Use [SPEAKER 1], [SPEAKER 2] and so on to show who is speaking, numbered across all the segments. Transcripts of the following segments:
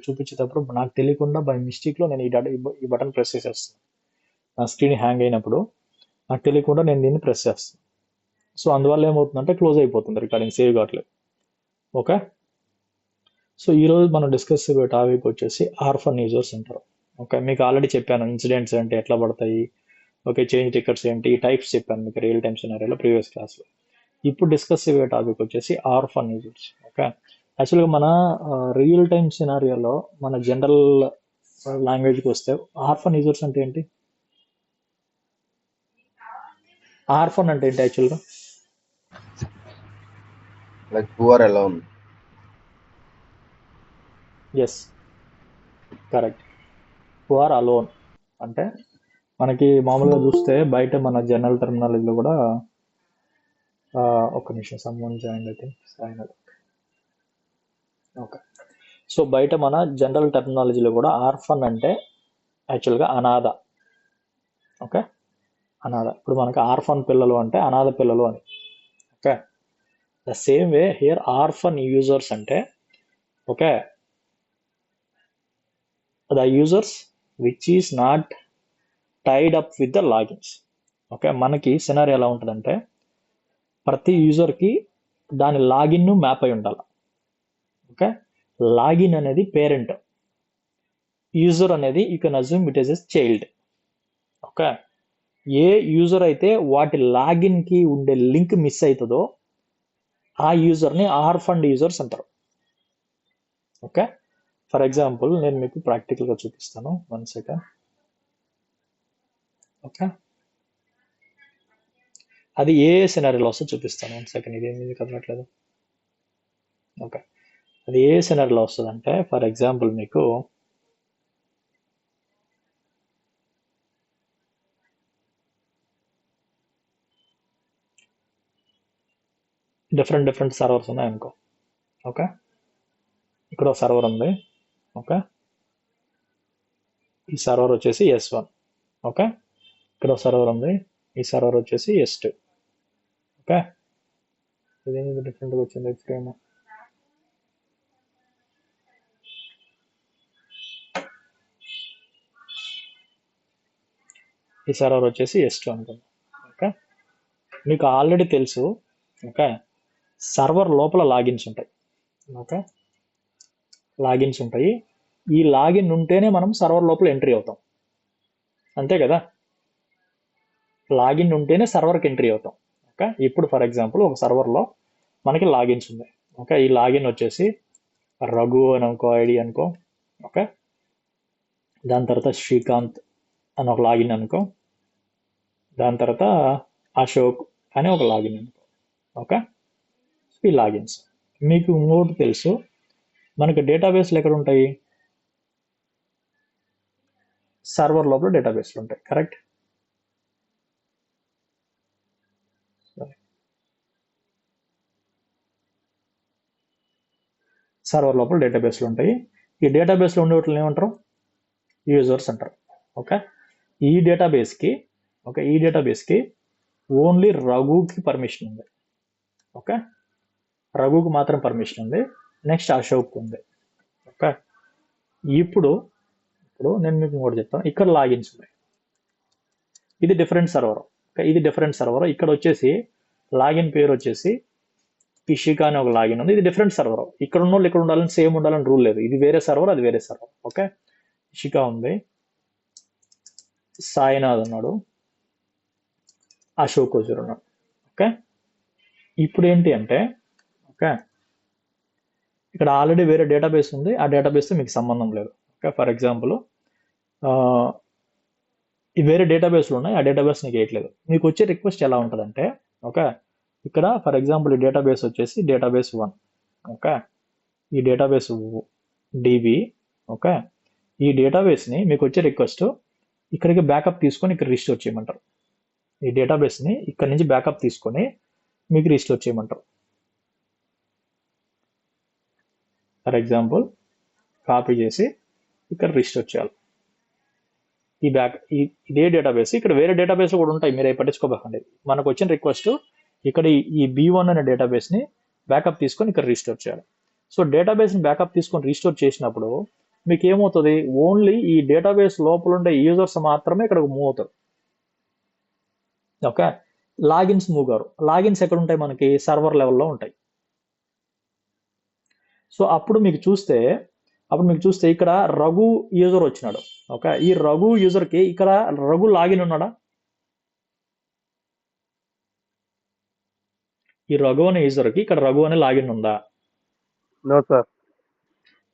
[SPEAKER 1] చూపించేటప్పుడు నాకు తెలియకుండా బై మిస్టేక్లో నేను ఈ బటన్ ప్రెస్ చేసేస్తాను. నా స్క్రీన్ హ్యాంగ్ అయినప్పుడు నాకు తెలియకుండా నేను దీన్ని ప్రెస్ చేస్తాను. సో అందువల్ల ఏమవుతుందంటే క్లోజ్ అయిపోతుంది, రికార్డింగ్ సేవ్ కావట్లేదు. ఓకే, సో ఈరోజు మనం డిస్కస్ చేయబోయే టాపిక్ వచ్చేసి ఆర్ఫన్ యూజర్స్ అంటారు. ఓకే, మీకు ఆల్రెడీ చెప్పాను ఇన్సిడెంట్స్ అంటే ఎట్లా పడతాయి, ఓకే చేంజ్ టికెట్స్ ఏంటి, ఈ టైప్స్ చెప్పాను మీకు రియల్ టైమ్ సినారియోలో ప్రీవియస్ క్లాస్లో. ఇప్పుడు డిస్కస్ చేయబోయే టాపిక్ వచ్చేసి ఆర్ఫన్ యూజర్స్. ఓకే, యాక్చువల్గా మన రియల్ టైమ్ సినారియోలో మన జనరల్ లాంగ్వేజ్కి వస్తే ఆర్ఫన్ యూజర్స్ అంటే ఏంటి? ఆర్ఫన్ అంటే ఏంటి యాక్చువల్గా?
[SPEAKER 2] like who are alone.
[SPEAKER 1] Yes, correct. Who are alone అంటే మనకి మామూలుగా చూస్తే బయట మన జనరల్ టెర్మినాలజీలో కూడా ఒక్క నిమిషం సమ్మన్ జాయిన్ అయితే ఓకే. సో బయట మన జనరల్ టెర్మినాలజీలో కూడా ఆర్ఫన్ అంటే యాక్చువల్గా అనాథ. ఓకే, అనాథ. ఇప్పుడు మనకి ఆర్ఫన్ పిల్లలు అంటే అనాథ పిల్లలు అని. Okay, the same way here orphan users అంటే okay the users which is not tied up with the logins. Okay, మనకి సినారీ ఎలా ఉంటుందంటే ప్రతి యూజర్కి దాని లాగిన్ మ్యాప్ అయి ఉండాలి. ఓకే, లాగిన్ అనేది పేరెంట్, యూజర్ అనేది you can assume it is a child. Okay, ఏ యూజర్ అయితే వాటి లాగిన్కి ఉండే లింక్ మిస్ అవుతుందో ఆ యూజర్ని ఆర్ఫండ్ యూజర్స్ అంటారు. ఓకే, ఫర్ ఎగ్జాంపుల్ నేను మీకు ప్రాక్టికల్గా చూపిస్తాను, 1 సెకండ్. ఓకే, అది ఏ సినారీలో వస్తే చూపిస్తాను, 1 సెకండ్. ఇదేమి కదలట్లేదు. ఓకే, అది ఏ సినారీలో వస్తుంది అంటే ఫర్ ఎగ్జాంపుల్ మీకు డిఫరెంట్ సర్వర్స్ ఉన్నాయి అనుకో. ఓకే, ఇక్కడ ఒక సర్వర్ ఉంది. ఓకే, ఈ సర్వర్ వచ్చేసి S1. ఓకే, ఇక్కడ ఒక సర్వర్ ఉంది, ఈ సర్వర్ వచ్చేసి S2. ఓకే, ఇదేమి డిఫరెంట్గా వచ్చింది ఫ్రేమ్. ఈ సర్వర్ వచ్చేసి S2 అనుకుందాం. ఓకే, మీకు ఆల్రెడీ తెలుసు. ఓకే, సర్వర్ లోపల లాగిన్స్ ఉంటాయి. ఓకే, లాగిన్స్ ఉంటాయి. ఈ లాగిన్ ఉంటేనే మనం సర్వర్ లోపల ఎంట్రీ అవుతాం, అంతే కదా? లాగిన్ ఉంటేనే సర్వర్కి ఎంట్రీ అవుతాం. ఓకే, ఇప్పుడు ఫర్ ఎగ్జాంపుల్ ఒక సర్వర్లో మనకి లాగిన్స్ ఉన్నాయి. ఓకే, ఈ లాగిన్ వచ్చేసి రఘు అని అనుకో, ఐడి అనుకో. ఓకే, దాని తర్వాత శ్రీకాంత్ అని ఒక లాగిన్ అనుకో, దాని తర్వాత అశోక్ అని ఒక లాగిన్ అనుకో. ఓకే, ఈ లాగిన్స్. మీకు ఇంకోటి తెలుసు, మనకి డేటాబేస్లు ఎక్కడ ఉంటాయి? సర్వర్ లోపల డేటాబేస్లు ఉంటాయి, కరెక్ట్? సర్వర్ లోపల డేటాబేస్లు ఉంటాయి. ఈ డేటాబేస్లో ఉండే వాటిని ఏమంటారు? యూజర్స్ అంటారు. ఓకే, ఈ డేటాబేస్కి ఓన్లీ రఘుకి పర్మిషన్ ఉంది. ఓకే, రఘుకి మాత్రం పర్మిషన్ ఉంది. నెక్స్ట్ అశోక్ ఉంది. ఓకే, ఇప్పుడు నేను మీకు ఇంకోటి చెప్తాను. ఇక్కడ లాగిన్స్ ఉన్నాయి. ఇది డిఫరెంట్ సర్వర్. ఓకే, ఇది డిఫరెంట్ సర్వర్. ఇక్కడ వచ్చేసి లాగిన్ పేరు వచ్చేసి ఇషికా అని ఒక లాగిన్ ఉంది. ఇది డిఫరెంట్ సర్వర్. ఇక్కడ ఉన్న వాళ్ళు ఇక్కడ ఉండాలని సేమ్ ఉండాలని రూల్ లేదు. ఇది వేరే సర్వర్, అది వేరే సర్వర్. ఓకే, ఇషికా ఉంది, సాయినాథ్ ఉన్నాడు, అశోక్ హుజూర్ ఉన్నాడు. ఓకే, ఇప్పుడు ఏంటి అంటే ఓకే ఇక్కడ ఆల్రెడీ వేరే డేటాబేస్ ఉంది, ఆ డేటాబేస్తో మీకు సంబంధం లేదు. ఓకే, ఫర్ ఎగ్జాంపుల్ ఈ వేరే డేటాబేస్లు ఉన్నాయి, ఆ డేటాబేస్ నీకు వేయట్లేదు. మీకు వచ్చే రిక్వెస్ట్ ఎలా ఉంటుందంటే ఓకే ఇక్కడ ఫర్ ఎగ్జాంపుల్ ఈ డేటాబేస్ వచ్చేసి డేటాబేస్ 1. ఓకే, ఈ డేటాబేస్ డిబి. ఓకే, ఈ డేటాబేస్ని మీకు వచ్చే రిక్వెస్ట్ ఇక్కడికి బ్యాకప్ తీసుకొని ఇక్కడ రిస్టోర్ చేయమంటారు. ఈ డేటాబేస్ని ఇక్కడ నుంచి బ్యాకప్ తీసుకొని మీకు రిస్టోర్ చేయమంటారు. ఫర్ ఎగ్జాంపుల్ కాపీ చేసి ఇక్కడ రిస్టోర్ చేయాలి. ఇదే డేటాబేస్ ఇక్కడ వేరే డేటాబేస్ కూడా ఉంటాయి, మీరు పట్టించుకోబోకండి. మనకు వచ్చిన రిక్వెస్ట్ ఇక్కడ ఈ B1 అనే డేటాబేస్ని బ్యాకప్ తీసుకొని ఇక్కడ రిస్టోర్ చేయాలి. సో డేటాబేస్ని బ్యాకప్ తీసుకొని రిస్టోర్ చేసినప్పుడు మీకు ఏమవుతుంది, ఓన్లీ ఈ డేటాబేస్ లోపల ఉండే యూజర్స్ మాత్రమే ఇక్కడికి మూవ్ అవుతారు. ఓకే, లాగిన్స్ మూవ్ గారు. లాగిన్స్ ఎక్కడ ఉంటాయి, మనకి సర్వర్ లెవెల్లో ఉంటాయి. సో అప్పుడు మీకు చూస్తే ఇక్కడ రఘు యూజర్ వచ్చినాడు. ఓకే, ఈ రఘు యూజర్కి ఇక్కడ రఘు లాగిన్ ఉన్నాడా? ఈ రఘు అనే యూజర్కి ఇక్కడ రఘు అనే లాగిన్ ఉందా?
[SPEAKER 3] No sir.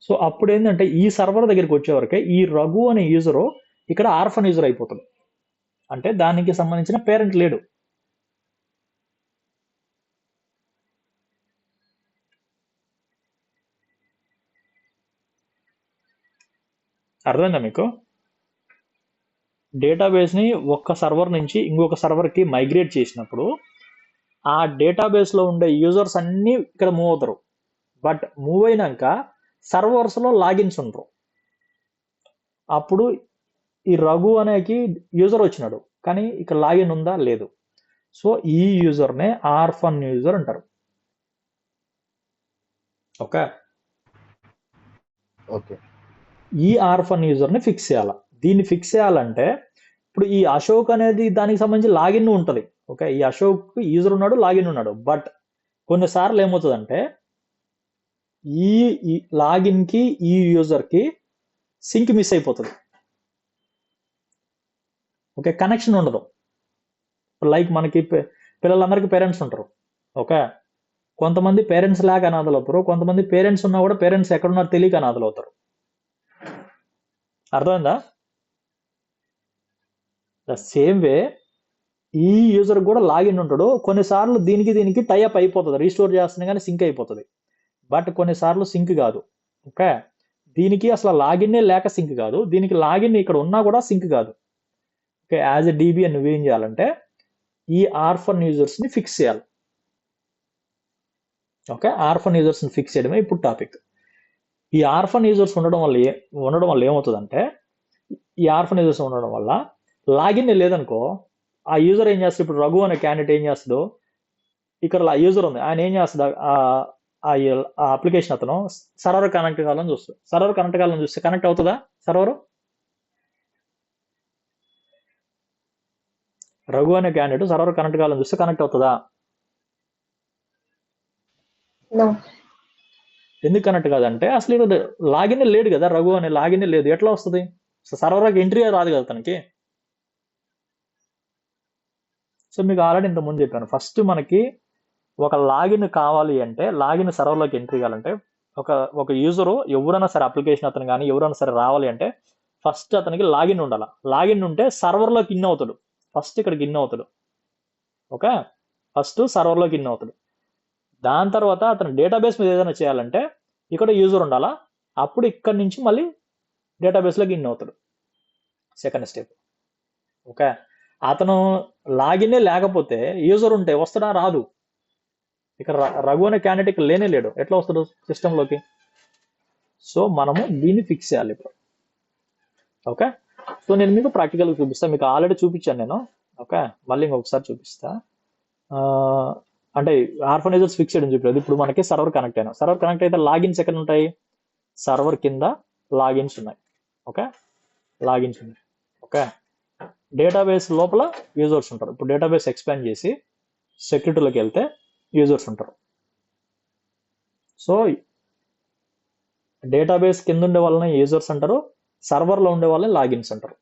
[SPEAKER 1] సో అప్పుడు ఏంటంటే ఈ సర్వర్ దగ్గరికి వచ్చేవరకే ఈ రఘు అనే యూజరు ఇక్కడ ఆర్ఫన్ యూజర్ అయిపోతాడు. అంటే దానికి సంబంధించిన పేరెంట్ లేడు. అర్థమైందా మీకు? డేటాబేస్ని ఒక్క సర్వర్ నుంచి ఇంకొక సర్వర్కి మైగ్రేట్ చేసినప్పుడు ఆ డేటాబేస్లో ఉండే యూజర్స్ అన్నీ ఇక్కడ మూవ్ అవుతారు. బట్ మూవ్ అయినాక సర్వర్స్లో లాగిన్స్ ఉండరు. అప్పుడు ఈ రఘు అనేకి యూజర్ వచ్చినాడు, కానీ ఇక్కడ లాగిన్ ఉందా? లేదు. సో ఈ యూజర్నే ఆర్ఫన్ యూజర్ అంటారు. Okay,
[SPEAKER 2] okay.
[SPEAKER 1] ఈ ఆర్ఫన్ యూజర్ని ఫిక్స్ చేయాలి. దీన్ని ఫిక్స్ చేయాలంటే ఇప్పుడు ఈ అశోక్ అనేది దానికి సంబంధించి లాగిన్ ఉంటుంది. ఓకే, ఈ అశోక్ యూజర్ ఉన్నాడు, లాగిన్ ఉన్నాడు. బట్ కొన్నిసార్లు ఏమవుతుందంటే ఈ లాగిన్కి ఈ యూజర్కి సింక్ మిస్ అయిపోతుంది. ఓకే, కనెక్షన్ ఉండదు. లైక్ మనకి పిల్లలందరికీ పేరెంట్స్ ఉంటారు. ఓకే, కొంతమంది పేరెంట్స్ లాగా అనాథలు అవుతారు, కొంతమంది పేరెంట్స్ ఉన్నా కూడా పేరెంట్స్ ఎక్కడున్నారో తెలియక అనాథలు అవుతారు. అర్థమైందా? ద సేమ్ వే ఈ యూజర్ కూడా లాగిన్ ఉంటాడు. కొన్నిసార్లు దీనికి టైఅప్ అయిపోతుంది, రీస్టోర్ చేస్తుంది కానీ సింక్ అయిపోతుంది. బట్ కొన్నిసార్లు సింక్ కాదు. ఓకే, దీనికి అసలు లాగిన్నే లేక సింక్ కాదు, దీనికి లాగిన్ ఇక్కడ ఉన్నా కూడా సింక్ కాదు. ఓకే, యాజ్ ఎ డీబీ అని నువ్వేం చేయాలంటే ఈ ఆర్ఫన్ యూజర్స్ని ఫిక్స్ చేయాలి. ఓకే, ఆర్ఫన్ యూజర్స్ని ఫిక్స్ చేయడమే ఇప్పుడు టాపిక్. ఈ ఆర్ఫన్ యూజర్స్ ఉండడం వల్ల ఏమవుతుందంటే ఈ ఆర్ఫన్ యూజర్స్ ఉండడం వల్ల లాగిన్ లేదనుకో, ఆ యూజర్ ఏం చేస్తాడు, ఇప్పుడు రఘు అనే క్యాండిడేట్ ఏం చేస్తాడు, ఇక్కడ యూజర్ ఉంది, ఆయన ఏం చేస్తాడు, ఆ అప్లికేషన్ అతను సర్వర్ కనెక్ట్ కావాలని చూస్తాడు. సర్వర్ కనెక్ట్ కావాలని చూస్తే కనెక్ట్ అవుతుందా సర్వర్? రఘు అనే క్యాండిడేట్ సర్వర్ కనెక్ట్ కావాలని చూస్తే కనెక్ట్ అవుతుందా? ఎందుకు కనెక్ట్ కాదంటే అసలు ఇక్కడ లాగిన్ లేడు కదా, రఘు అనే లాగిన్ లేదు. ఎట్లా వస్తుంది? సర్వర్కి ఎంట్రీ రాదు కదా తనకి. సో మీకు ఆల్రెడీ ఇంతకుముందు చెప్పాను, ఫస్ట్ మనకి ఒక లాగిన్ కావాలి అంటే, లాగిన్ సర్వర్లోకి ఎంట్రీ కావాలంటే ఒక యూజరు ఎవరైనా సరే, అప్లికేషన్ అతను కానీ ఎవరైనా సరే రావాలి అంటే ఫస్ట్ అతనికి లాగిన్ ఉండాలి. లాగిన్ ఉంటే సర్వర్లోకి ఇన్ అవుతాడు. ఫస్ట్ ఇక్కడికి ఇన్ అవుతాడు. ఓకే, ఫస్ట్ సర్వర్లోకి ఇన్ అవుతాడు. దాని తర్వాత అతను డేటాబేస్ మీద ఏదైనా చేయాలంటే ఇక్కడ యూజర్ ఉండాలా, అప్పుడు ఇక్కడ నుంచి మళ్ళీ డేటాబేస్లోకి ఇన్ అవుతాడు. Second step. ఓకే, అతను లాగిన్నే లేకపోతే యూజర్ ఉంటే వస్తాడా? రాదు. ఇక్కడ రఘు అనే క్యాండిడేట్ ఇక్కడ లేనే లేడు, ఎట్లా వస్తాడు సిస్టంలోకి? సో మనము దీన్ని ఫిక్స్ చేయాలి ఇప్పుడు. ఓకే, సో నేను మీకు ప్రాక్టికల్గా చూపిస్తాను. మీకు ఆల్రెడీ చూపించాను నేను. ఓకే, మళ్ళీ ఇంకొకసారి చూపిస్తా. అంటే ఆర్ఫన్ యూజర్స్ ఫిక్స్ చేయడం చూపలేదు. ఇప్పుడు మనకి సర్వర్ కనెక్ట్ అయినా, సర్వర్ కనెక్ట్ అయితే లాగిన్స్ ఎక్కడ ఉంటాయి? సర్వర్ కింద లాగిన్స్ ఉన్నాయి. ఓకే, లాగిన్స్ ఉన్నాయి. ఓకే, డేటాబేస్ లోపల యూజర్స్ ఉంటారు. ఇప్పుడు డేటాబేస్ ఎక్స్పాండ్ చేసి సెక్యూరిటీలోకి వెళ్తే యూజర్స్ ఉంటారు. సో డేటాబేస్ కింద ఉండే వాళ్ళని యూజర్స్ అంటారు, సర్వర్లో ఉండే వాళ్ళని లాగిన్స్ అంటారు.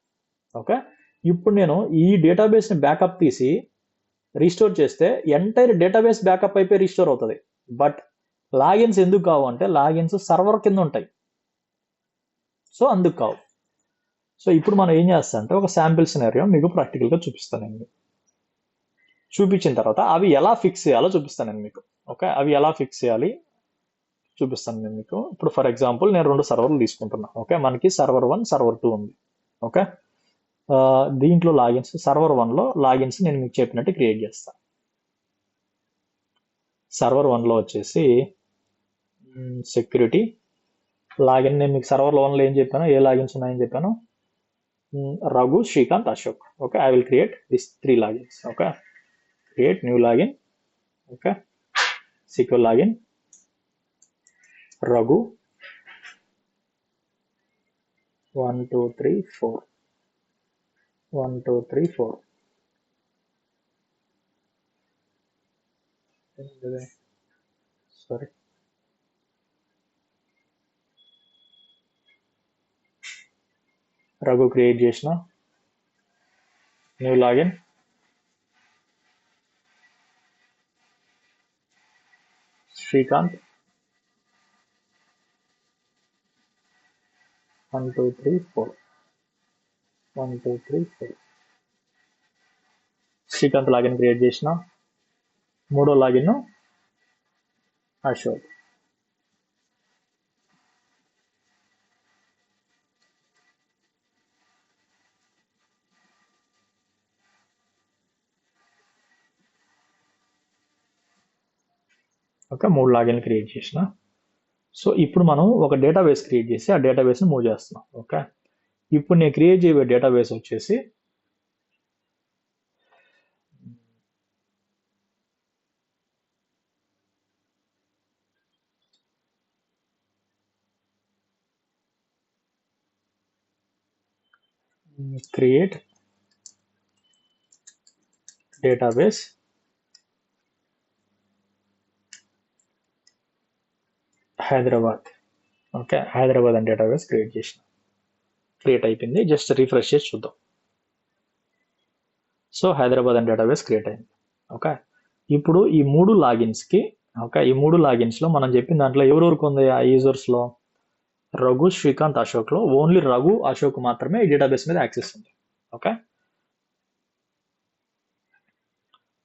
[SPEAKER 1] ఓకే, ఇప్పుడు నేను ఈ డేటాబేస్ని బ్యాకప్ తీసి రీస్టోర్ చేస్తే ఎంటైర్ డేటాబేస్ బ్యాకప్ అయిపోయి రీస్టోర్ అవుతుంది. బట్ లాగిన్స్ ఎందుకు కావు అంటే లాగిన్స్ సర్వర్ కింద ఉంటాయి, సో అందుకు కావు. సో ఇప్పుడు మనం ఏం చేస్తా అంటే ఒక శాంపిల్ సినారియో మీకు ప్రాక్టికల్గా చూపిస్తాను నేను. చూపించిన తర్వాత అవి ఎలా ఫిక్స్ చేయాలో చూపిస్తాను నేను మీకు. ఓకే, అవి ఎలా ఫిక్స్ చేయాలి చూపిస్తాను నేను మీకు. ఇప్పుడు ఫర్ ఎగ్జాంపుల్ నేను 2 సర్వర్లు తీసుకుంటున్నాను. ఓకే, మనకి సర్వర్ 1 సర్వర్ 2 ఉంది. ఓకే, దీంట్లో లాగిన్స్ సర్వర్ 1లో లాగిన్స్ నేను మీకు చెప్పినట్టు క్రియేట్ చేస్తాను. సర్వర్ 1లో వచ్చేసి సెక్యూరిటీ లాగిన్, నేను మీకు సర్వర్ 1లో ఏం చెప్పాను, ఏ లాగిన్స్ ఉన్నాయని చెప్పాను, Raghu, Srikanth, Ashok. Okay, I will create this 3 logins. Okay, create new login. Okay, secure login, Raghu, 1 2 3 4 1 2 3 4 sorry Raghu create చేసిన new login Srikanth 1 2 3 4 1 2 3 4 Srikanth login create చేసిన మూడో login Ashok okay 3 login create చేసిన సో ఇప్పుడు మనం ఒక డేటాబేస్ క్రియేట్ చేసి ఆ డేటాబేస్ని మూవ్ చేస్తున్నాం ఓకే ఇప్పుడు నేను క్రియేట్ చేయబోయే డేటాబేస్ వచ్చేసి create database Hyderabad okay Hyderabad అని డేటాబేస్ క్రియేట్ అయిపోయింది జస్ట్ రిఫ్రెష్ చేసి చూద్దాం సో హైదరాబాద్ అని డేటాబేస్ క్రియేట్ అయింది ఓకే ఇప్పుడు ఈ 3 లాగిన్స్కి ఓకే ఈ 3 లాగిన్స్లో మనం చెప్పిన దాంట్లో ఎవరెవరికి ఉంది ఆ యూజర్స్లో రఘు శ్రీకాంత్ అశోక్లో ఓన్లీ రఘు అశోక్ మాత్రమే ఈ డేటాబేస్ మీద యాక్సెస్ ఉంది ఓకే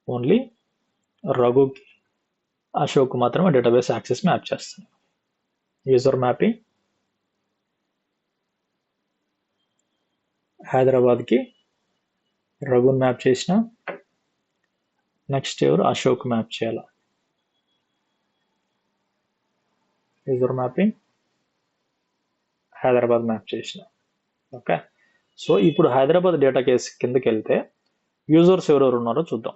[SPEAKER 1] ఓన్లీ రఘు అశోక్ మాత్రమే డేటాబేస్ యాక్సెస్ మ్యాప్ చేస్తుంది యూజర్ మ్యాపింగ్ హైదరాబాద్కి రఘుని మ్యాప్ చేసిన నెక్స్ట్ ఎవరు అశోక్ మ్యాప్ చేయాలి యూజర్ మ్యాపింగ్ హైదరాబాద్ మ్యాప్ చేసిన ఓకే సో ఇప్పుడు హైదరాబాద్ డేటా కేస్ కిందకి వెళ్తే యూజర్స్ ఎవరెవరు ఉన్నారో చూద్దాం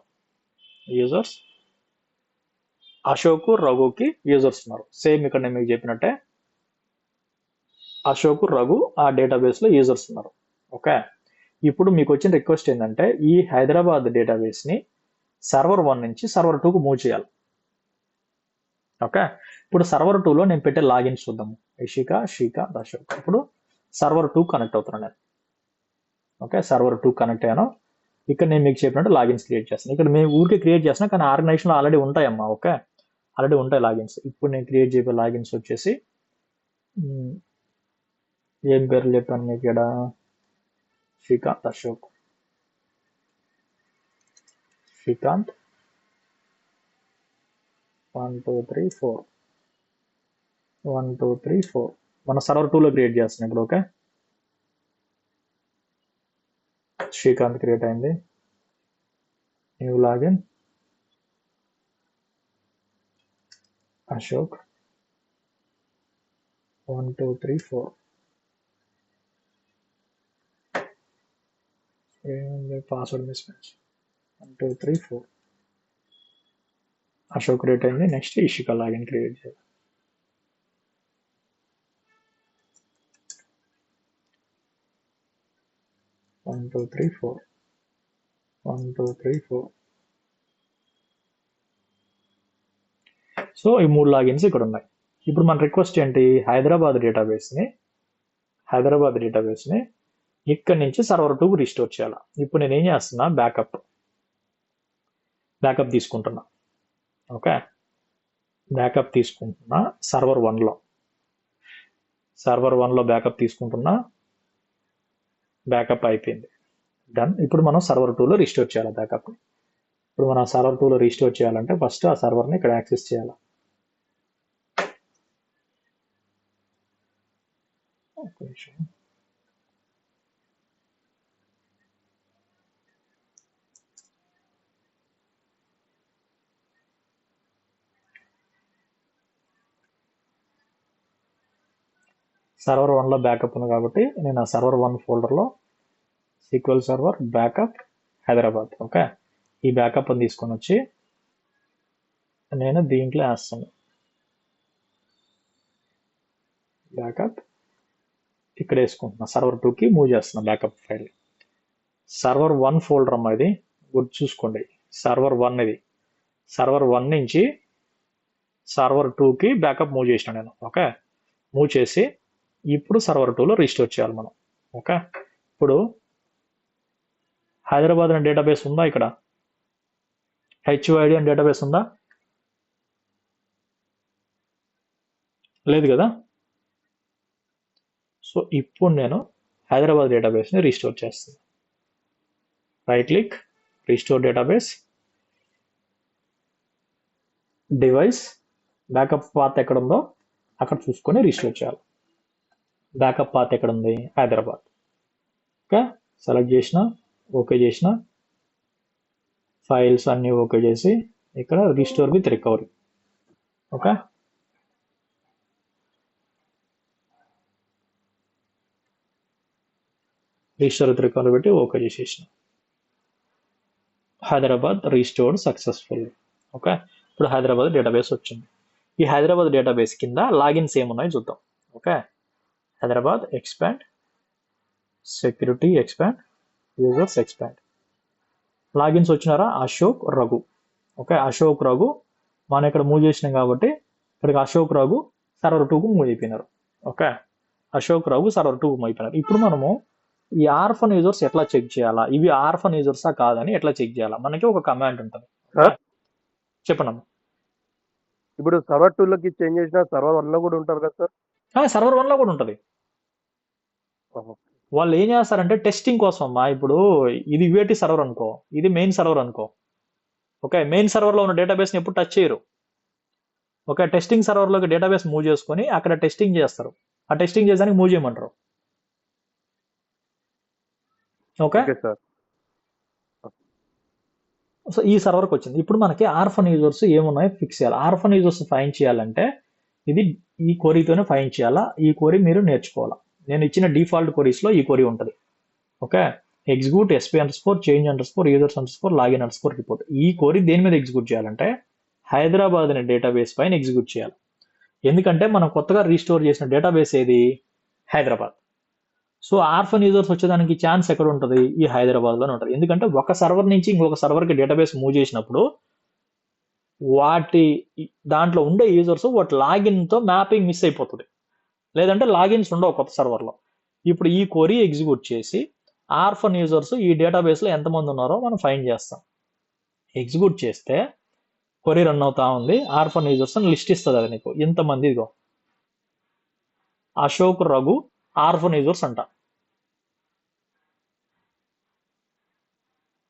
[SPEAKER 1] యూజర్స్ అశోక్ రఘుకి యూజర్స్ ఉన్నారు సేమ్ ఇక్కడ నేను మీకు చెప్పినట్టే అశోక్ రఘు ఆ డేటాబేస్లో యూజర్స్ ఉన్నారు ఓకే ఇప్పుడు మీకు వచ్చిన రిక్వెస్ట్ ఏంటంటే ఈ హైదరాబాద్ డేటాబేస్ని సర్వర్ 1 నుంచి సర్వర్ 2కు మూవ్ చేయాలి ఓకే ఇప్పుడు సర్వర్ 2లో నేను పెట్టే లాగిన్స్ చూద్దాము ఇషిక శ్రీకాంత్ అశోక్ ఇప్పుడు సర్వర్ 2 కనెక్ట్ అవుతున్నాను నేను ఓకే సర్వర్ 2 కనెక్ట్ అయ్యాను ఇక్కడ నేను మీకు చెప్పినట్టు లాగిన్స్ క్రియేట్ చేస్తాను ఇక్కడ మేము ఊరికి క్రియేట్ చేస్తున్నా కానీ ఆర్గనైజేషన్లో ఆల్రెడీ ఉంటాయమ్మా ఓకే ఆల్రెడీ ఉంటాయి లాగిన్స్ ఇప్పుడు నేను క్రియేట్ చేయబోయే లాగిన్స్ వచ్చేసి ఏం పేర్లు చెప్పాను మీకు ఇక్కడ శ్రీకాంత్ అశోక్ శ్రీకాంత్ 1 2 3 4 1 2 3 4 మన సర్వర్ 2లో క్రియేట్ చేస్తున్నాం ఇప్పుడు ఓకే శ్రీకాంత్ క్రియేట్ అయింది new login Ashok 1 2 3 4 password miss match 1 2 3 4 Ashok create అయింది నెక్స్ట్ ఇషిక లాగిన్ క్రియేట్ చేయాలి One, two, three, four. 1 2 3 4 so ఈ 3 లాగిన్స్ ఇక్కడ ఉన్నాయి ఇప్పుడు మన రిక్వెస్ట్ ఏంటి హైదరాబాద్ డేటాబేస్ని ఇక్కడ నుంచి సర్వర్ 2కు రిస్టోర్ చేయాలి ఇప్పుడు నేను ఏం చేస్తున్నా బ్యాకప్ తీసుకుంటున్నా ఓకే బ్యాకప్ తీసుకుంటున్నా సర్వర్ 1లో బ్యాకప్ తీసుకుంటున్నా బ్యాకప్ అయిపోయింది డన్ ఇప్పుడు మనం సర్వర్ 2లో రిస్టోర్ చేయాలి బ్యాకప్ని ఇప్పుడు మనం సర్వర్ 2లో రిస్టోర్ చేయాలంటే ఫస్ట్ ఆ సర్వర్ని ఇక్కడ యాక్సెస్ చేయాలి ఒక నిమిషం సర్వర్ 1లో బ్యాకప్ ఉంది కాబట్టి నేను ఆ సర్వర్ 1 ఫోల్డర్లో sequel server backup Hyderabad okay ఈ బ్యాకప్ తీసుకొని వచ్చి నేను దీంట్లో వేస్తాను బ్యాకప్ ఇక్కడ వేసుకుంటున్నా, సర్వర్ 2కి మూవ్ చేస్తున్నా బ్యాకప్ ఫైల్. సర్వర్ 1 ఫోల్డర్ అమ్మా ఇది, గుర్తు చూసుకోండి. సర్వర్ 1 ఇది. సర్వర్ 1 నుంచి సర్వర్ 2కి బ్యాకప్ మూవ్ చేసిన నేను. ఓకే, మూవ్ చేసి ఇప్పుడు సర్వర్ 2లో రీస్టోర్ చేయాలి మనం. ఓకే, ఇప్పుడు హైదరాబాద్ అనే డేటాబేస్ ఉందా, ఇక్కడ హెచ్ఓఐడి అనే డేటాబేస్ ఉందా? లేదు కదా. సో ఇప్పుడు నేను హైదరాబాద్ డేటాబేస్ని రీస్టోర్ చేస్తాను. Right click, restore database, device, backup path ఎక్కడ ఉందో అక్కడ చూసుకొని రీస్టోర్ చేయాలి. బ్యాకప్ పాత్ ఎక్కడ ఉంది? హైదరాబాద్. ఓకే, సెలెక్ట్ చేసిన, ఓకే చేసిన, ఫైల్స్ అన్నీ ఓకే చేసి ఇక్కడ restore with recovery. Okay, restore with recovery పెట్టి ఓకే చేసేసిన. Hyderabad restored successful. ఓకే, ఇప్పుడు హైదరాబాద్ డేటాబేస్ వచ్చింది. ఈ హైదరాబాద్ డేటాబేస్ కింద లాగిన్స్ ఏమున్నాయో చూద్దాం. Okay, Hyderabad expand, security expand, users expand. Logins వచ్చినారా? అశోక్, రఘు. ఓకే, అశోక్, రఘు మనం ఇక్కడ మూవ్ చేసినాం కాబట్టి ఇక్కడికి అశోక్, రఘు సర్వర్ 2కు మూవ్ అయిపోయినారు. ఓకే, అశోక్, రఘు సర్వర్ 2కు మూవ్ అయిపోయినారు. ఇప్పుడు మనము ఈ ఆర్ఫన్ యూజర్స్ ఎట్లా చెక్ చేయాలా, ఇవి ఆర్ఫన్ యూజర్సా కాదని ఎట్లా చెక్ చేయాలా, మనకి ఒక కమాండ్ ఉంటుంది.
[SPEAKER 3] సార్
[SPEAKER 1] చెప్పండి.
[SPEAKER 3] ఇప్పుడు సర్వర్ 2లోకి చేంజ్ చేసిన సర్వర్ 1లో కూడా ఉంటారు కదా సార్?
[SPEAKER 1] సర్వర్ 1లో కూడా ఉంటుంది. వాళ్ళు ఏం చేస్తారంటే టెస్టింగ్ కోసం అమ్మా. ఇప్పుడు ఇది యూఏటీ సర్వర్ అనుకో, ఇది మెయిన్ సర్వర్ అనుకో. ఓకే, మెయిన్ సర్వర్లో ఉన్న డేటాబేస్ని ఎప్పుడు టచ్ చేయరు. ఓకే, టెస్టింగ్ సర్వర్లోకి డేటాబేస్ మూవ్ చేసుకొని అక్కడ టెస్టింగ్ చేస్తారు. ఆ టెస్టింగ్ చేసానికి మూవ్ చేయమంటారు. Okay,
[SPEAKER 3] sir.
[SPEAKER 1] సో ఈ సర్వర్కి వచ్చింది. ఇప్పుడు మనకి ఆర్ఫన్ యూజర్స్ ఏమున్నాయో ఫిక్స్ చేయాలి. ఆర్ఫన్ యూజర్స్ ఫైండ్ చేయాలంటే ఇది ఈ క్వరీతోనే ఫైండ్ చేయాలా. ఈ క్వరీ మీరు నేర్చుకోవాలా. నేను ఇచ్చిన డిఫాల్ట్ క్వరీస్లో ఈ క్వరీ ఉంటుంది. Okay, execute SP_, change _ users _ login _ report. ఈ క్వరీ దేని మీద ఎగ్జిక్యూట్ చేయాలంటే హైదరాబాద్ అనే డేటాబేస్ పైన ఎగ్జిక్యూట్ చేయాలి. ఎందుకంటే మనం కొత్తగా రీస్టోర్ చేసిన డేటాబేస్ ఏది? హైదరాబాద్. సో ఆర్ఫన్ యూజర్స్ వచ్చేదానికి ఛాన్స్ ఎక్కడ ఉంటుంది? ఈ హైదరాబాద్లోనే ఉంటుంది. ఎందుకంటే ఒక సర్వర్ నుంచి ఇంకొక సర్వర్కి డేటాబేస్ మూవ్ చేసినప్పుడు వాటి దాంట్లో ఉండే యూజర్స్ వాటి లాగిన్తో మ్యాపింగ్ మిస్ అయిపోతుంది, లేదంటే లాగిన్స్ ఉండవు కొత్త సర్వర్లో. ఇప్పుడు ఈ క్వరీ ఎగ్జిక్యూట్ చేసి ఆర్ఫన్ యూజర్స్ ఈ డేటాబేస్లో ఎంతమంది ఉన్నారో మనం ఫైండ్ చేస్తాం. ఎగ్జిక్యూట్ చేస్తే క్వరీ రన్ అవుతా ఉంది. ఆర్ఫన్ యూజర్స్ అని లిస్ట్ ఇస్తుంది. అది నీకు ఇంతమంది, ఇదిగో అశోక్, రఘు ఆర్ఫన్ యూజర్స్ అంట.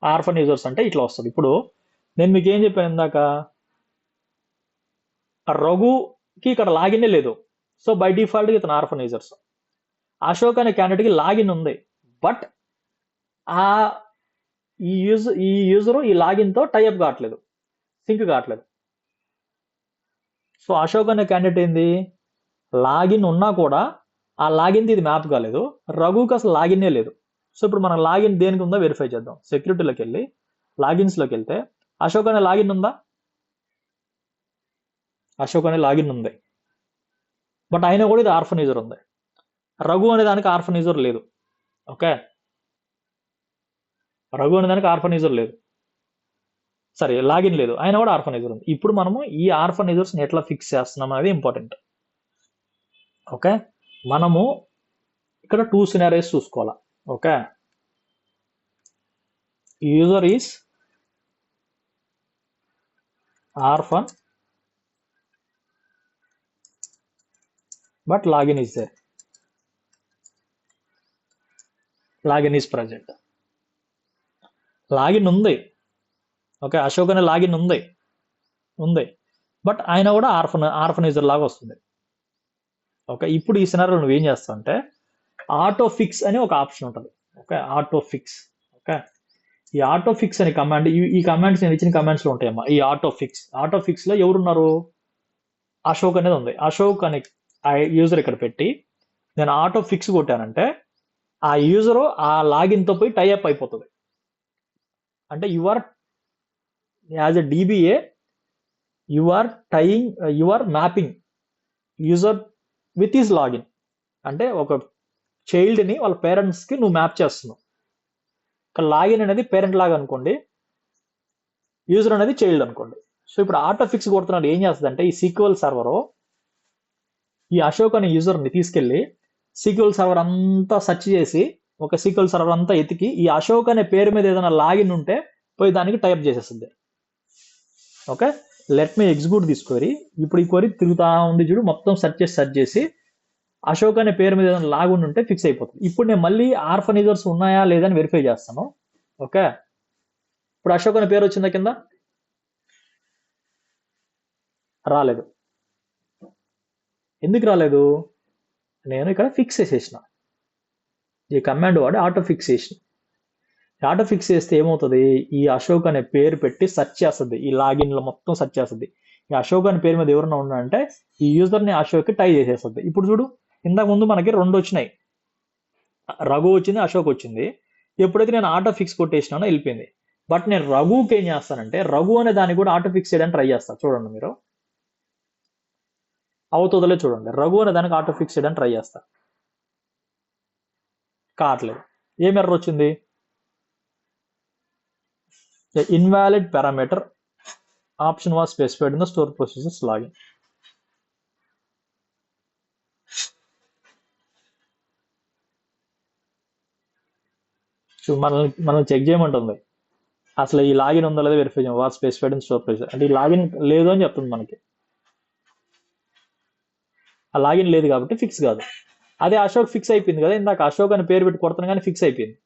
[SPEAKER 1] ఆర్ఫన్ యూజర్స్ అంటే ఇట్లా వస్తుంది. ఇప్పుడు నేను మీకు ఏం చెప్పాను ఇందాక, రఘుకి ఇక్కడ లాగిన్ లేదు. సో బై డిఫాల్ట్గా ఇతను ఆర్ఫన్ యూజర్స్. అశోక్ అనే క్యాండిడేట్కి లాగిన్ ఉంది, బట్ ఈ యూజరు ఈ లాగిన్తో టైఅప్ కావట్లేదు, సింక్ కావట్లేదు. సో అశోక్ అనే క్యాండిడేట్ ఏంది? లాగిన్ ఉన్నా కూడా ఆ లాగిన్ది ఇది మ్యాప్ కాలేదు. రఘుకి అసలు లాగిన్నే లేదు. సో ఇప్పుడు మనం లాగిన్ దేనికి ఉందో వెరిఫై చేద్దాం. సెక్యూరిటీలోకి వెళ్ళి లాగిన్స్లోకి వెళ్తే అశోక్ అనే లాగిన్ ఉందా? అశోక్ అనే లాగిన్ ఉంది, బట్ అయినా కూడా ఇది ఆర్ఫన్ యూజర్ ఉంది. రఘు అనే దానికి ఆర్ఫన్ యూజర్ లేదు. ఓకే, రఘు అనే దానికి ఆర్ఫన్ యూజర్ లేదు, సరే లాగిన్ లేదు, అయినా కూడా ఆర్ఫన్ యూజర్ ఉంది. ఇప్పుడు మనము ఈ ఆర్ఫన్ యూజర్స్ని ఎట్లా ఫిక్స్ చేస్తున్నాం అనేది ఇంపార్టెంట్. ఓకే, మనము ఇక్కడ 2 సినారియోస్ చూసుకోవాలా. Okay, user is orphan but login is there, login is present. Login ఉంది. ఓకే, అశోక్ అనే లాగిన్ ఉంది, బట్ ఆయన కూడా ఆర్ఫన్ యూజర్ లాగా వస్తుంది. ఓకే, ఇప్పుడు ఈ సినారియోలో నువ్వు ఏం చేస్తావు అంటే ఆటో ఫిక్స్ అని ఒక ఆప్షన్ ఉంటుంది. Okay, auto fix. ఓకే, ఈ ఆటో ఫిక్స్ అనే కమాండ్, ఈ కమాండ్స్ నేను ఇచ్చిన కమాండ్స్లో ఉంటాయమ్మా. ఈ ఆటో ఫిక్స్లో ఎవరున్నారు? అశోక్ అనేది ఉంది. అశోక్ అనే యూజర్ ఇక్కడ పెట్టి నేను ఆటో ఫిక్స్ కొట్టానంటే ఆ యూజరు ఆ లాగిన్తో పోయి టైఅప్ అయిపోతుంది. అంటే as a DBA you are mapping user with is login. అంటే ఒక చైల్డ్ని వాళ్ళ పేరెంట్స్కి నువ్వు మ్యాప్ చేస్తున్నావు. ఇక్కడ లాగిన్ అనేది పేరెంట్ లాగా అనుకోండి, యూజర్ అనేది చైల్డ్ అనుకోండి. సో ఇప్పుడు ఆటో ఫిక్స్ కొడుతున్నాడు ఏం చేస్తుందంటే ఈ సీక్వెల్ సర్వర్ ఈ అశోక్ అనే యూజర్ని తీసుకెళ్ళి సీక్వెల్ సర్వర్ అంతా సెర్చ్ చేసి ఒక సీక్వెల్ సర్వర్ అంతా ఎతికి ఈ అశోక్ అనే పేరు మీద ఏదైనా లాగిన్ ఉంటే పోయి దానికి టైప్ చేసేస్తుంది. Okay, let me execute this query. ఇప్పుడు ఈ క్వరీ తిరుగుతా ఉంది చూడు, మొత్తం సెర్చ్ చేసి అశోక్ అనే పేరు మీద ఏదైనా లాగిన్ ఉంటే ఫిక్స్ అయిపోతుంది. ఇప్పుడు నేను మళ్ళీ ఆర్ఫన్ యూజర్స్ ఉన్నాయా లేదని వెరిఫై చేస్తాను. ఓకే, ఇప్పుడు అశోక్ అనే పేరు వచ్చిందా కింద? రాలేదు. ఎందుకు రాలేదు? నేను ఇక్కడ ఫిక్స్ చేసేసిన. ఈ కమాండ్ వాడి ఆటో ఫిక్స్ చేసిన. ఆటో ఫిక్స్ చేస్తే ఏమవుతుంది, ఈ అశోక్ అనే పేరు పెట్టి సెర్చ్ చేస్తుంది, ఈ లాగిన్లో మొత్తం సెర్చ్ చేస్తుంది. ఈ అశోక్ అనే పేరు మీద ఎవరైనా ఉన్నారంటే ఈ యూజర్ని అశోక్కి టై చేసేస్తుంది. ఇప్పుడు చూడు, ఇంతకు ముందు మనకి 2 వచ్చినాయి, రఘు వచ్చింది, అశోక్ వచ్చింది. ఎప్పుడైతే నేను ఆటో ఫిక్స్ కొట్టేసినానో వెళ్ళిపోయింది. బట్ నేను రఘుకి ఏం చేస్తానంటే రఘు అనే దాన్ని కూడా ఆటో ఫిక్స్ చేయడానికి ట్రై చేస్తాను. చూడండి మీరు, అవుతుందో చూడండి. రఘు అనే దానికి ఆటో ఫిక్స్ చేయడానికి ట్రై చేస్తా, కావట్లేదు. ఏం ఎర్రర్ వచ్చింది? Invalid parameter option was specified in the store procedures login. మనల్ని చెక్ చేయమంటుంది, అసలు ఈ లాగిన్ ఉందో లేదో వెరిఫై చేయం. Was specified in store procedure అంటే ఈ లాగిన్ లేదు అని చెప్తుంది మనకి. ఆ లాగిన్ లేదు కాబట్టి ఫిక్స్ కాదు. అదే అశోక్ ఫిక్స్ అయిపోయింది కదా, ఇందాక అశోక్ అని పేరు పెట్టి కొడుతున్నా కానీ ఫిక్స్ అయిపోయింది.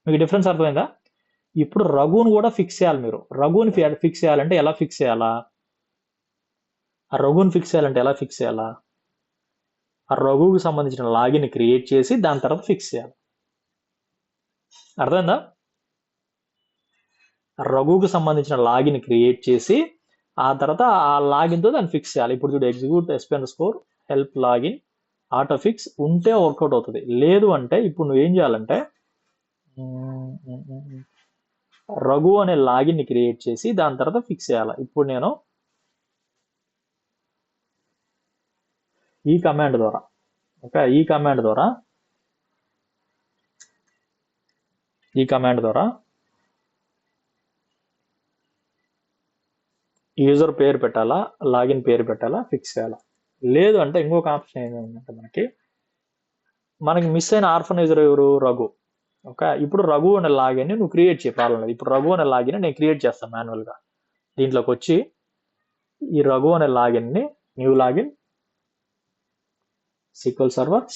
[SPEAKER 1] మీకు డిఫరెన్స్ అర్థమైందా? ఇప్పుడు రఘుని కూడా ఫిక్స్ చేయాలి మీరు. రఘుని ఫిక్స్ చేయాలంటే ఎలా ఫిక్స్ చేయాలా? ఆ రఘుని ఫిక్స్ చేయాలంటే ఎలా ఫిక్స్ చేయాలా? ఆ రఘుకి సంబంధించిన లాగిన్ క్రియేట్ చేసి దాని తర్వాత ఫిక్స్ చేయాలి. అర్థమైందా? రఘుకి సంబంధించిన లాగిన్ క్రియేట్ చేసి ఆ తర్వాత ఆ లాగిన్తో దాన్ని ఫిక్స్ చేయాలి. ఇప్పుడు చూడు, execute SPN score help login auto fix ఉంటే వర్కౌట్ అవుతుంది. లేదు అంటే ఇప్పుడు నువ్వు ఏం చేయాలంటే రఘు అనే లాగిన్ క్రియేట్ చేసి దాని తర్వాత ఫిక్స్ చేయాలి. ఇప్పుడు నేను ఈ కమాండ్ ద్వారా ఈ కమాండ్ ద్వారా యూజర్ పేరు పెట్టాలా, లాగిన్ పేరు పెట్టాలా, ఫిక్స్ చేయాలా. లేదు అంటే ఇంకొక ఆప్షన్ ఏంటంటే మనకి మిస్ అయిన ఆర్ఫన్ యూజర్ ఎవరు? రఘు. ఓకే, ఇప్పుడు రఘు అనే లాగిన్ నువ్వు క్రియేట్ చేయ, ప్రాబ్లం లేదు. ఇప్పుడు రఘు అనే లాగిన్ నేను క్రియేట్ చేస్తాను మాన్యువల్గా. దీంట్లోకి వచ్చి ఈ రఘు అనే లాగిన్ని new login SQL server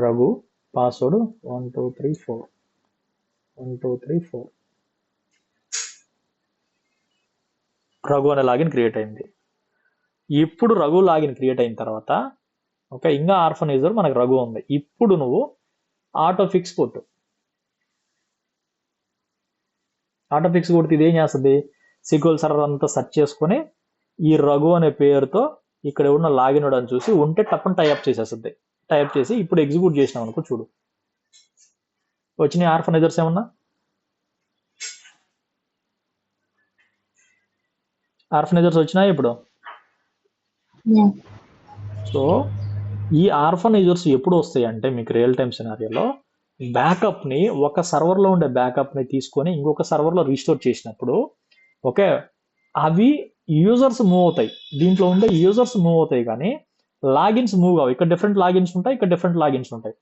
[SPEAKER 1] Raghu password 1234 Raghu అనే లాగిన్ క్రియేట్ అయింది. ఇప్పుడు రఘు లాగిన్ క్రియేట్ అయిన తర్వాత ఓకే, ఇంకా ఆర్ఫన్ యూజర్ మనకు రఘు ఉంది. ఇప్పుడు నువ్వు ఆటో ఫిక్స్ కొట్టు. ఆటో ఫిక్స్ కొడితే ఇదేం చేస్తుంది, SQL సర్వర్ అంతా సెర్చ్ చేసుకొని ఈ రఘు అనే పేరుతో ఇక్కడ ఉన్న లాగిన్ అని చూసి ఉంటే టప్పని టైప్ చేసేస్తుంది. టైప్ చేసి ఇప్పుడు ఎగ్జిక్యూట్ చేసినాం అనుకో, చూడు వచ్చినాయి ఆర్ఫన్ యూజర్స్ ఏమన్నా? ఆర్ఫన్ యూజర్స్ వచ్చినాయి ఇప్పుడు. సో ఈ ఆర్ఫన్ యూజర్స్ ఎప్పుడు వస్తాయి అంటే మీకు రియల్ టైమ్ సినారియోలో బ్యాకప్ని ఒక సర్వర్లో ఉండే బ్యాకప్ని తీసుకొని ఇంకొక సర్వర్లో రీస్టోర్ చేసినప్పుడు ఓకే, అవి యూజర్స్ మూవ్ అవుతాయి. దీంట్లో ఉండే యూజర్స్ మూవ్ అవుతాయి కానీ లాగిన్స్ మూవ్ కావు. ఇక్కడ డిఫరెంట్ లాగిన్స్ ఉంటాయి, ఇక్కడ డిఫరెంట్ లాగిన్స్ ఉంటాయి.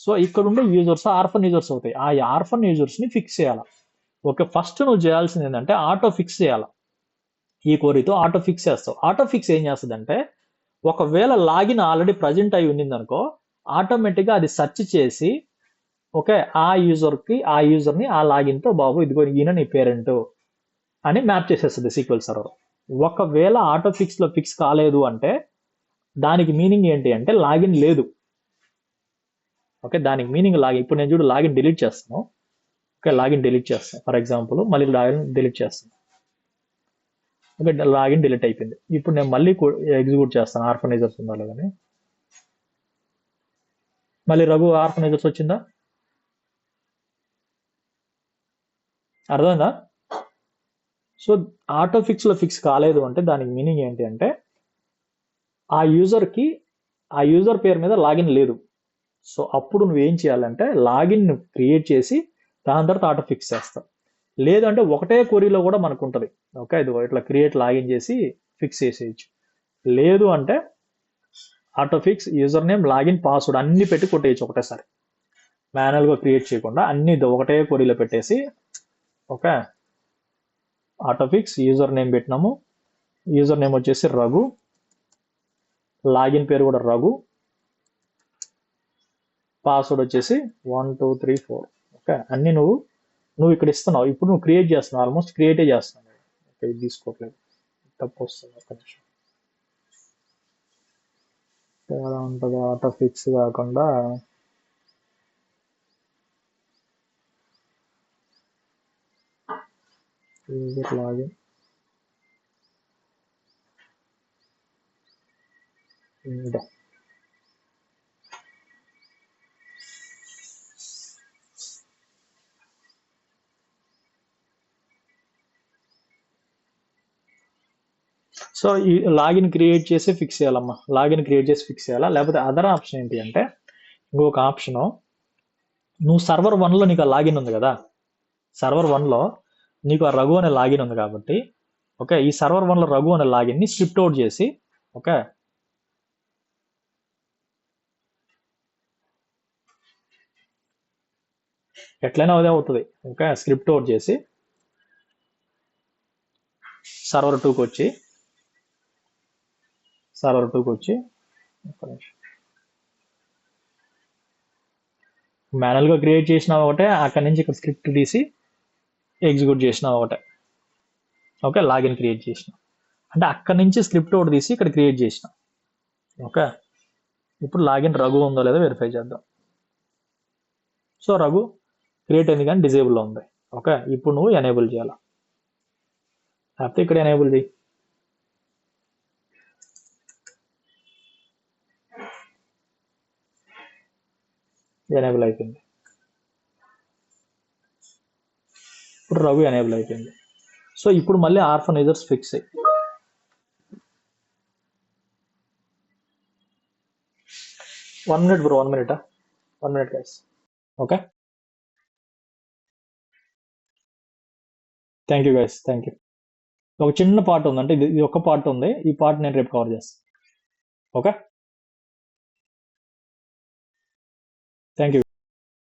[SPEAKER 1] సో ఇక్కడ ఉండే యూజర్స్ ఆర్ఫన్ యూజర్స్ అవుతాయి. ఆ ఆర్ఫన్ యూజర్స్ని ఫిక్స్ చేయాలి. ఓకే, ఫస్ట్ నువ్వు చేయాల్సింది ఏంటంటే ఆటో ఫిక్స్ చేయాలి. ఈ కోరితో ఆటో ఫిక్స్ చేస్తావు. ఆటో ఫిక్స్ ఏం చేస్తుంది, ఒకవేళ లాగిన్ ఆల్రెడీ ప్రజెంట్ అయి ఉండింది అనుకో, ఆటోమేటిక్గా అది సెర్చ్ చేసి ఓకే ఆ యూజర్ని ఆ లాగిన్తో బాబు ఇదిగో ఈయన నీ పేరెంట్ అని మ్యాప్ చేసేస్తుంది SQL సర్వర్. ఒకవేళ ఆటో ఫిక్స్లో ఫిక్స్ కాలేదు అంటే దానికి మీనింగ్ ఏంటి అంటే లాగిన్ లేదు. ఓకే, దానికి మీనింగ్ లాగిన్. ఇప్పుడు నేను చూడు లాగిన్ డిలీట్ చేస్తాను. ఓకే, లాగిన్ డిలీట్ చేస్తాను ఫర్ ఎగ్జాంపుల్, మళ్ళీ లాగిన్ డిలీట్ చేస్తాను. ఓకే, లాగిన్ డిలీట్ అయిపోయింది. ఇప్పుడు నేను మళ్ళీ ఎగ్జిక్యూట్ చేస్తాను ఆర్ఫన్ యూజర్స్ ఉందా లేదని. మళ్ళీ రఘు ఆర్ఫన్ యూజర్స్ వచ్చిందా? అర్థమైందా? సో ఆటో ఫిక్స్లో ఫిక్స్ కాలేదు అంటే దానికి మీనింగ్ ఏంటి అంటే ఆ యూజర్ పేరు మీద లాగిన్ లేదు. సో అప్పుడు నువ్వేం చేయాలంటే లాగిన్ క్రియేట్ చేసి దాని తర్వాత ఆటో ఫిక్స్ చేస్తావు. లేదంటే ఒకటే క్వరీలో కూడా మనకు ఉంటుంది. ఓకే, ఇది ఇట్లా క్రియేట్ లాగిన్ చేసి ఫిక్స్ చేసేయచ్చు. లేదు అంటే auto fix user name login password అన్ని పెట్టి కొట్టేయచ్చు ఒకటేసారి, మాన్యువల్గా క్రియేట్ చేయకుండా అన్ని ఒకటే క్వరీలో పెట్టేసి. Okay, auto fix user name పెట్టినాము, యూజర్ నేమ్ వచ్చేసి రఘు, లాగిన్ పేరు కూడా రఘు, పాస్వర్డ్ వచ్చేసి 1 2 3 4. ఓకే, అన్ని నువ్వు ఇక్కడ ఇస్తున్నావు. ఇప్పుడు నువ్వు క్రియేట్ చేస్తున్నావు, ఆల్మోస్ట్ క్రియేటే చేస్తున్నావు. ఓకే, ఇది తీసుకోవట్లేదు, తప్పు వస్తుంది. ఒక నిమిషం, ఎలా ఉంటుంది ఆటో ఫిక్స్ కాకుండా యూజర్ లాగిన్ ఇదే. సో ఈ లాగిన్ క్రియేట్ చేసి ఫిక్స్ చేయాలమ్మా, లాగిన్ క్రియేట్ చేసి ఫిక్స్ చేయాలా. లేకపోతే అదర్ ఆప్షన్ ఏంటి అంటే ఇంకొక ఆప్షను, నువ్వు సర్వర్ 1లో నీకు ఆ లాగిన్ ఉంది కదా, సర్వర్ 1లో నీకు ఆ రఘు అనే లాగిన్ ఉంది కాబట్టి ఓకే, ఈ సర్వర్ 1లో రఘు అనే లాగిన్ని స్క్రిప్ట్ అవుట్ చేసి ఓకే ఎట్లయినా అదే అవుతుంది. ఓకే, స్క్రిప్ట్ అవుట్ చేసి సర్వర్ 2కి వచ్చి మాన్యువల్గా క్రియేట్ చేసిన ఒకటే, అక్కడి నుంచి ఇక్కడ స్క్రిప్ట్ తీసి ఎగ్జిక్యూట్ చేసిన ఒకటే. ఓకే, లాగిన్ క్రియేట్ చేసిన అంటే అక్కడి నుంచి స్క్రిప్ట్ ఒకటి తీసి ఇక్కడ క్రియేట్ చేసిన. ఓకే, ఇప్పుడు లాగిన్ రఘు ఉందో లేదో వెరిఫై చేద్దాం. సో రఘు క్రియేట్ అయింది కానీ డిజేబుల్లో ఉంది. ఓకే, ఇప్పుడు నువ్వు ఎనేబుల్ చేయాలి. లేకపోతే ఇక్కడ ఎనేబుల్ చేయి. ఎనేబుల్ అయిపోయింది. ఇప్పుడు రఘు ఎనేబుల్ అయిపోయింది. సో ఇప్పుడు మళ్ళీ ఆర్ఫన్ యూజర్స్ ఫిక్స్ అయ్యి 1 minute bro, 1 minute 1 minute guys. Okay, thank you guys, thank you. ఒక చిన్న పార్ట్ ఉంది, అంటే ఇది ఒక పార్ట్ ఉంది, ఈ పార్ట్ నేను రేపు కవర్ చేస్తాను. Okay, thank you.